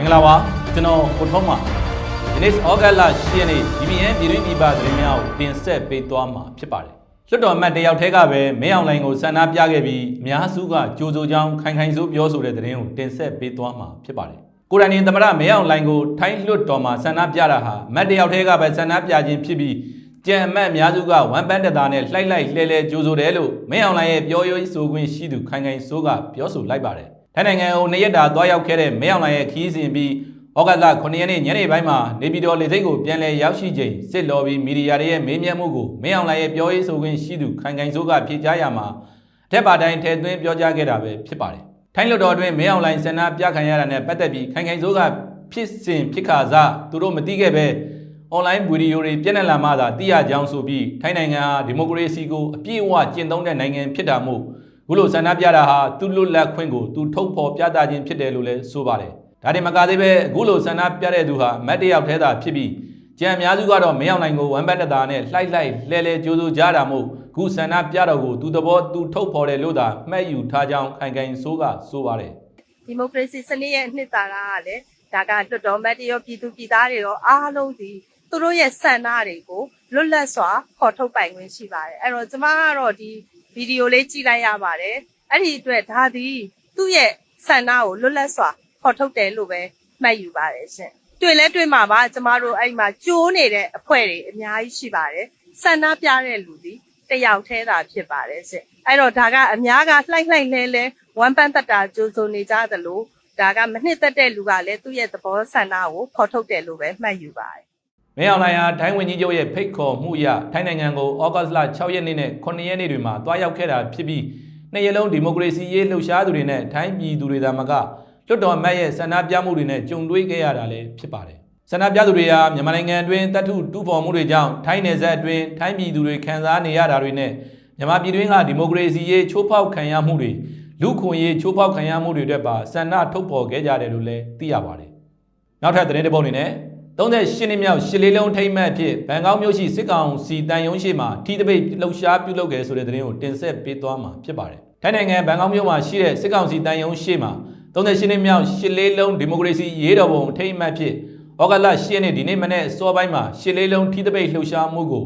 င်္ဂလာပါကျွန်တော်ကိုထုံးပါဒီနေ့ဩဂတ်လ10ရက်နေ့ BBN ပြည်တွင်းပြည်ပသတင်းများကိုတင်ဆက်ပေးသွားမှာဖြစ်ပါတယ်လွှတ်တော်အမတ်တယောက်တည်းကပဲမင်းအောင်လှိုင်ကိုဆန္ဒပြခဲ့ပြီးအများစုကကြိုးစိုးကြောင်းခိုင်ခိုင်ဆိုးပြောဆိုတဲ့သတင်းကိုတင်ဆက်ပေးသွားမှာဖြစ်ပါတယ်ကိုရန်ရင်သမရမင်းအောင်လှိုင်ကိုထိုင်းလွှတ်တော်မှာဆန္ဒပြတာဟာအမတ်တယောက်တည်းကပဲဆန္ဒပြခြင်းဖြစ်ပြီးကြံအမတ်အများစုကဝမ်ပန်းတသားနဲ့လှိုက်လှဲလဲကြိုးစိုးတယ်လို့မင်းအောင်လှိုင်ရဲ့ပြောရေးဆိုခွင့်ရှိသူခိုင်ခိုင်ဆိုးကပြောဆိုလိုက်ပါတယ်ထိုင်းနိုင်ငံကို2ရက်တာသွားရောက်ခဲ့တဲ့မင်းအောင်လှိုင်ရဲ့ခီးစဉ်ပြီးဩဂတ်လ9ရက်နေ့ညနေပိုင်းမှာနေပြည်တော်လေဆိပ်ကိုပြန်လည်ရောက်ရှိချိန်စစ်လော်ဘီမီဒီယာတွေရဲ့မေးမြန်းမှုကိုမင်းအောင်လှိုင်ရဲ့ပြောရေးဆိုခွင့်ရှိသူခိုင်ခိုင်ဆိုးကဖြေကြားရမှာအထက်ပါတိုင်းထဲသွင်းပြောကြားခဲ့တာပဲဖြစ်ပါတယ်။ထိုင်းလွှတ်တော်အတွင်းမင်းအောင်လှိုင်ဆန္ဒပြခံရတာနဲ့ပတ်သက်ပြီးခိုင်ခိုင်ဆိုးကဖြစ်စဉ်ဖြစ်ခါစားသူတို့မသိခဲ့ပဲအွန်လိုင်းဗီဒီယိုတွေပြန့်နှံ့လာမှသာသိရကြောင်းဆိုပြီးထိုင်းနိုင်ငံဟာဒီမိုကရေစီကိုအပြည့်အဝကျင့်သုံးတဲ့နိုင်ငံဖြစ်တာမို့ခုလိုဆန္ဒပြတာဟာသူ့လွတ်လပ်ခွင့်ကိုသူထုတ်ဖော်ပြသခြင်းဖြစ်တယ်လို့လည်းဆိုပါတယ်။ဒါတင်မကသေးပဲအခုလိုဆန္ဒပြတဲ့သူဟာမတ်တယောက်ထဲသာဖြစ်ပြီးကြံအများစုကတော့မင်းအောင်လှိုင်ကိုဝမ်ပတ်တသားနဲ့လှိုက်လဲကြိုးစိုးကြတာမို့ခုဆန္ဒပြတော့ကိုသူသဘောသူထုတ်ဖော်တယ်လို့သာမှတ်ယူထားကြောင်းခိုင်ခိုင်ဆိုးကဆိုပါတယ်။ဒီမိုကရေစီစနစ်ရဲ့အနှစ်သာရကလည်းဒါကလွတ်တော်မတ်တရောပြည်သူပြည်သားတွေရောအားလုံးဒီသူတို့ရဲ့ဆန္ဒတွေကိုလွတ်လပ်စွာခေါ်ထုတ်ပိုင်ခွင့်ရှိပါတယ်။အဲ့တော့ကျမကတော့ဒီဗီဒီယိုလေးကြည့်လိုက်ရပါတယ်။အဲ့ဒီအတွက်ဒါသည်သူ့ရဲ့ဆန္ဒကိုလွတ်လပ်စွာခေါ်ထုတ်တယ်လို့ပဲမှတ်ယူပါတယ်ရှင်။တွေ့မှာပါကျမတို့အဲ့မှာကျိုးနေတဲ့အဖွဲ့တွေအများကြီးရှိပါတယ်။ဆန္ဒပြတဲ့လူဒီတယောက်တည်းသာဖြစ်ပါတယ်ရှင်။အဲ့တော့ဒါကအများကလှိုက်လဲဝမ်ပန်းတတာကြိုးစိုးနေကြသလိုဒါကမနှစ်သက်တဲ့လူကလည်းသူ့ရဲ့သဘောဆန္ဒကိုခေါ်ထုတ်တယ်လို့ပဲမှတ်ယူပါတယ်မင်းအောင်လှိုင်ဟာထိုင်းဝန်ကြီးချုပ်ရဲ့ဖိတ်ခေါ်မှုအရထိုင်းနိုင်ငံကိုဩဂတ်လ6ရက်နေ့နဲ့9ရက်နေ့တွေမှာတွားရောက်ခဲ့တာဖြစ်ပြီးနှစ်ရက်လုံးဒီမိုကရေစီရေးလှုပ်ရှားသူတွေနဲ့ထိုင်းပြည်သူတွေသာမကလွှတ်တော်အမတ်ရဲ့ဆန္ဒပြမှုတွေနဲ့ကြုံတွေ့ခဲ့ရတာလည်းဖြစ်ပါတယ်။ဆန္ဒပြသူတွေဟာမြန်မာနိုင်ငံအတွင်းတပ်ထုတူဖော်မှုတွေကြောင့်ထိုင်းနယ်စပ်အတွင်းထိုင်းပြည်သူတွေခံစားနေရတာတွေနဲ့မြန်မာပြည်တွင်းကဒီမိုကရေစီရေးချိုးဖောက်ခံရမှုတွေလူခွင့်ရေးချိုးဖောက်ခံရမှုတွေအတွက်ပါဆန္ဒထုတ်ဖော်ခဲ့ကြတယ်လို့လည်းသိရပါတယ်။နောက်ထပ်သတင်းတစ်ပုဒ်အနေနဲ့38နှစ်မြောက်ရှစ်လေးလုံးထိမ့်မှတ်ဖြစ်ဘန်ကောက်မြို့ရှိစစ်ကောင်စီတန်ယုံရှိမှာထီးတပိတ်လှုပ်ရှားပြုလုပ်ခဲ့ဆိုတဲ့သတင်းကိုတင်ဆက်ပေးသွားမှာဖြစ်ပါတယ်။ထိုင်းနိုင်ငံဘန်ကောက်မြို့မှာရှိတဲ့စစ်ကောင်စီတန်ယုံရှိမှာ38နှစ်မြောက်ရှစ်လေးလုံးဒီမိုကရေစီရေးတော်ပုံထိမ့်မှတ်ဖြစ်ဩဂတ်လ10ရက်နေ့ဒီနေ့မနေ့အစောပိုင်းမှာရှစ်လေးလုံးထီးတပိတ်လှုပ်ရှားမှုကို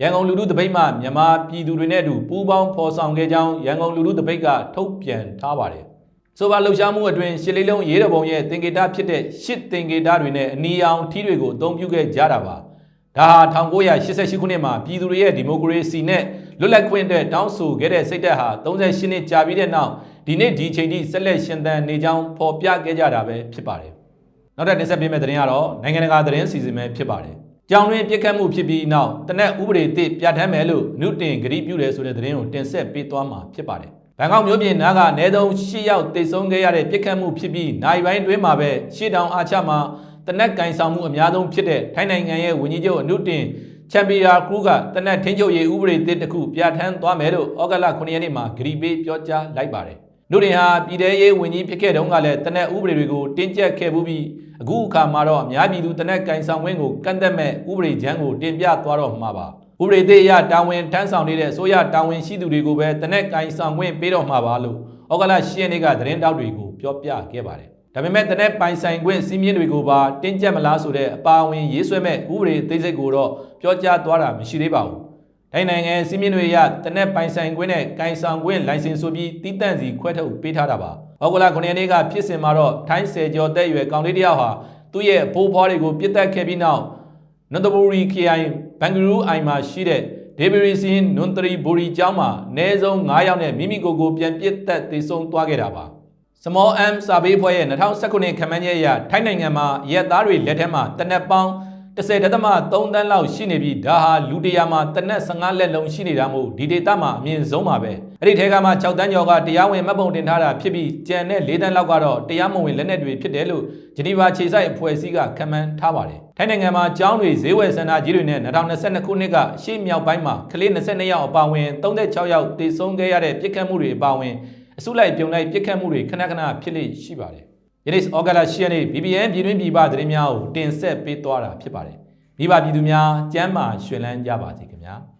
ရန်ကုန်လူထုတပိတ်မှမြန်မာပြည်သူတွေနဲ့အတူပူးပေါင်းဖော်ဆောင်ခဲ့ကြောင်းရန်ကုန်လူထုတပိတ်ကထုတ်ပြန်ထားပါတယ်။ဆိုပါလှုပ်ရှားမှုအတွင်းရှစ်လေးလုံးရေးတော်ပုံရဲ့သင်္ကေတဖြစ်တဲ့ရှစ်သင်္ကေတတွေနဲ့အနီရောင်ထီးတွေကိုအသုံးပြုခဲ့ကြတာပါ။ဒါဟာ1988ခုနှစ်မှာပြည်သူတွေရဲ့ဒီမိုကရေစီနဲ့လွတ်လပ်ခွင့်အတွက်တောင်းဆိုခဲ့တဲ့စိတ်ဓာတ်ဟာ38နှစ်ကြာပြီးတဲ့နောက်ဒီနေ့ဒီချိန်ထိဆက်လက်ရှင်သန်နေကြောင်းဖော်ပြခဲ့ကြတာပဲဖြစ်ပါတယ်။နောက်ထပ်တင်ဆက်ပေးမယ့်သတင်းကတော့နိုင်ငံတကာသတင်းစီစဉ်ပဲဖြစ်ပါတယ်။ကြောင်တွင်ပြစ်ခတ်မှုဖြစ်ပြီးနောက်တနက်ဥပဒေသစ်ပြဋ္ဌာန်းမယ်လို့နုတင်ဂရီပြုတယ်ဆိုတဲ့သတင်းကိုတင်ဆက်ပေးသွားမှာဖြစ်ပါတယ်။ဘန်ကောက်မြို့ပြင်နားကအနည်းဆုံး10ယောက်သေဆုံးခဲ့ရတဲ့ပြစ်ခတ်မှုဖြစ်ပြီးနိုင်ပိုင်းတွင်းမှာပဲရှေ့တောင်အာချမှာတနက်ကင်ဆောင်မှုအများဆုံးဖြစ်တဲ့ထိုင်းနိုင်ငံရဲ့ဝန်ကြီးချုပ်အနုတင်ချန်ပီယာကရူးကတနက်ထင်းချုပ်ရေးဥပဒေသစ်တစ်ခုပြဋ္ဌာန်းသွားမယ်လို့ဩဂတ်လ9ရက်နေ့မှာဂရီပေးပြောကြားလိုက်ပါတယ်။နုတင်ဟာပြည်ထရေးဝန်ကြီးဖြစ်ခဲ့တုန်းကလည်းတနက်ဥပဒေတွေကိုတင်းကျပ်ခဲ့ပြီးအခုအခါမှာတော့အများပြည်သူတနက်ကင်ဆောင်ခွင့်ကိုကန့်သတ်မဲ့ဥပဒေကြမ်းကိုတင်ပြသွားတော့မှာပါ။ဥပဒေသစ်အရတာဝန်ထမ်းဆောင်နေတဲ့အစိုးရတာဝန်ရှိသူတွေကိုပဲတနက်ကင်ဆောင်ခွင့်ပေးတော့မှာပါလို့ဩဂတ်လ10ရက်နေ့ကသတင်းတောက်တွေကိုပြောပြခဲ့ပါတယ်။ဒါပေမဲ့တနက်ပိုင်ဆိုင်ခွင့်စီးမြင့်တွေကိုပါတင်းကျပ်မလားဆိုတဲ့အပါအဝင်ရေးဆွဲမဲ့ဥပဒေအသေးစိတ်ကိုတော့ပြောကြားသွားတာမရှိသေးပါဘူး။ထိုင်းနိုင်ငံစီးမြင့်တွေရတနက်ပိုင်ဆိုင်ခွင့်နဲ့ကင်ဆောင်ခွင့်လိုင်စင်ဆိုပြီးတီးတန့်စီခွဲထုတ်ပေးထားတာပါ။ဩဂတ်လ9ရက်နေ့ကဖြစ်စဉ်မှာတော့ထိုင်းဆယ်ကျော်သက်အရွယ်ကောင်လေးတစ်ယောက်ဟာသူ့ရဲ့အဖိုးဖွားတွေကိုပြစ်တက်ခဲ့ပြီးနောက်နွန်တဘူရီခရိုင်ဘန်ဂရူးအိုင်မှာရှိတဲ့ဒေဗီရီစင်နွန်တရီဘူရီကျောင်းမှာအနည်းဆုံး9ယောက်နဲ့မိမိကိုယ်ကိုပြန်ပြစ်တက်သေဆုံးသွားခဲ့တာပါ။ Small M စာပေအဖွဲ့ရဲ့2019ခန့်မှန်းချက်အရထိုင်းနိုင်ငံမှာရက်သားတွေလက်ထက်မှာတနက်ပေါင်း10.3 သန်းလောက်ရှိနေပြီးဒါဟာလူတရာမှာတနက်15လက်လုံးရှိနေတာမို့ဒီဒေသမှာအမြင့်ဆုံးပါပဲ။အဲ့ဒီထဲကမှ6တန်းကျော်ကတရားဝင်မှတ်ပုံတင်ထားတာဖြစ်ပြီးကျန်တဲ့4တန်းလောက်ကတော့တရားမဝင်လက်နက်တွေဖြစ်တယ်လို့ဂျနီဗာခြေစိုက်အဖွဲ့အစည်းကခန့်မှန်းထားပါတယ်။ထိုင်းနိုင်ငံမှာကျောင်းတွေဈေးဝယ်စင်တာကြီးတွေနဲ့2022ခုနှစ်ကရှေ့မြောက်ပိုင်းမှာကလေး22ယောက်အပါအဝင်36ယောက်သေဆုံးခဲ့ရတဲ့ပြစ်ခတ်မှုတွေအပါအဝင်အစုလိုက်ပြုံလိုက်ပြစ်ခတ်မှုတွေခဏခဏဖြစ်လေရှိပါတယ်။ယနေ့ဩဂတ်လ10ရက်နေ့ BBN ပြည်တွင်းပြည်ပသတင်းများကိုတင်ဆက်ပေးသွားတာဖြစ်ပါတယ်။မိဘပြည်သူများကျမ်းမာရွှင်လန်းကြပါစေခင်ဗျာ။